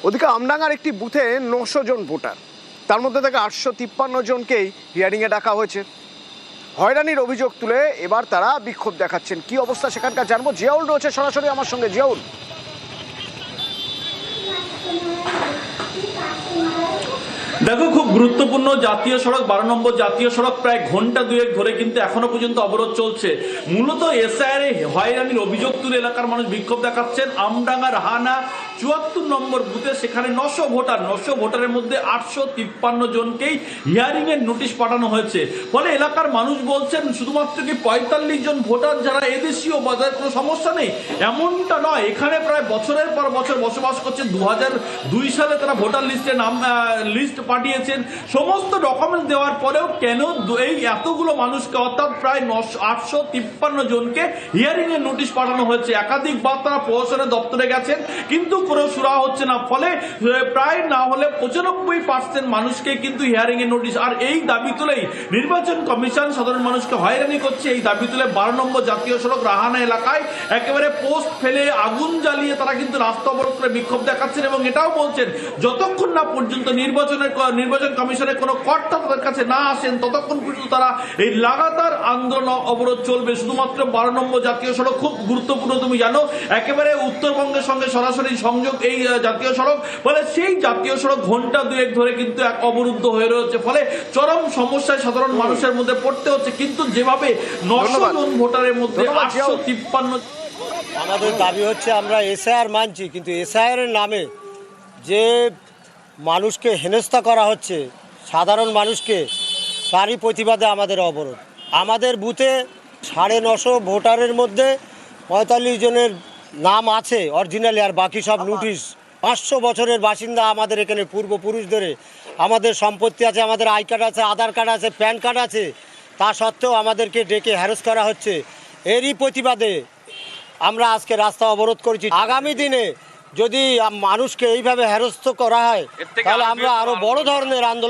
ওদিকে আমডাঙ্গার একটি বুথে 900 জন ভোটার, তার মধ্যে থেকে 853 জনকেই হিয়ারিংয়ে ডাকা হয়েছে। হয়রানির অভিযোগ তুলে এবার তারা বিক্ষোভ দেখাচ্ছেন। কি অবস্থা সেখানকার জানবো। জিয়াউল রয়েছে সরাসরি আমার সঙ্গে। জিয়াউল, দেখো, খুব গুরুত্বপূর্ণ জাতীয় সড়ক 12 নম্বর জাতীয় সড়ক প্রায় ঘন্টা দুয়েক ধরে কিন্তু এখনো পর্যন্ত অবরোধ চলছে। মূলত এসআইআর হয়রানির অভিযোগ তুলে এলাকার মানুষ বিক্ষোভ দেখাচ্ছেন। আমডাঙ্গা রাহানা 74 নম্বর বুথে সেখানে 900 ভোটারের মধ্যে 853 জনকেই হিয়ারিং এর নোটিশ পাঠানো হয়েছে। ফলে এলাকার মানুষ বলছেন শুধুমাত্র কি 45 জন ভোটার যারা এদেশীয় বাজার কোনো সমস্যা নেই, এমনটা নয়। এখানে প্রায় বছরের পর বছর বসবাস করছে। 2002 সালে তারা ভোটার লিস্টে লিস্ট পাঠিয়েছেন। সমস্ত ডকুমেন্টস দেওয়ার পরেও কেন এই এতগুলো মানুষকে, অর্থাৎ প্রায় 853 জনকে হিয়ারিং এর নোটিশ পাঠানো হয়েছে। একাধিকবার তারা প্রশাসনের দপ্তরে গেছেন, কিন্তু কোনো সুরাহা হচ্ছে না। ফলে প্রায় না হলে 95% মানুষকে কিন্তু হিয়ারিং এর নোটিশ। আর এই দাবি তুলেই নির্বাচন কমিশন সাধারণ মানুষকে হয়রানি করছে। এই দাবি তুলে 12 নম্বর জাতীয় সড়ক রাহানা এলাকায় একেবারে পোস্ট ফেলে আগুন জ্বালিয়ে তারা কিন্তু রাস্তা অবরোধ করে বিক্ষোভ দেখাচ্ছেন এবং এটাও বলছেন যতক্ষণ না পর্যন্ত নির্বাচন কমিশনের কোনো কর্তা তাদের কাছে না আসেন ততক্ষণ পর্যন্ত তারা এই লাগাতার আন্দোলন অবরোধ চলবে। শুধুমাত্র 12 নম্বর জাতীয় সড়ক খুব গুরুত্বপূর্ণ, তুমি জানো, একেবারে উত্তরবঙ্গের সঙ্গে সরাসরি সংযোগ এই জাতীয় সড়ক। ফলে সেই জাতীয় সড়ক ঘন্টা দুয়েক ধরে কিন্তু এক অবরুদ্ধ হয়ে রয়েছে। ফলে চরম সমস্যায় সাধারণ মানুষের মধ্যে পড়তে হচ্ছে। কিন্তু যেভাবে 900 জন ভোটারের মধ্যে 853, আমাদের দাবি হচ্ছে আমরা এসআইআর মানছি, কিন্তু এসআইআর এর নামে যে মানুষকে হেনস্থা করা হচ্ছে, সাধারণ মানুষকে, তারই প্রতিবাদে আমাদের অবরোধ। আমাদের বুথে 950 ভোটারের মধ্যে 45 জনের নাম আছে অরিজিনালি, আর বাকি সব নোটিশ। 500 বছরের বাসিন্দা আমাদের এখানে, পূর্বপুরুষ ধরে আমাদের সম্পত্তি আছে, আমাদের আই কার্ড আছে, আধার কার্ড আছে, প্যান কার্ড আছে। তা সত্ত্বেও আমাদেরকে ডেকে হ্যারাস করা হচ্ছে। এরই প্রতিবাদে আমরা আজকে রাস্তা অবরোধ করেছি। আগামী দিনে যদি মানুষকে এইভাবে হেনস্থা করা হয় তাহলে আমরা আরো বড় ধরনের আন্দোলন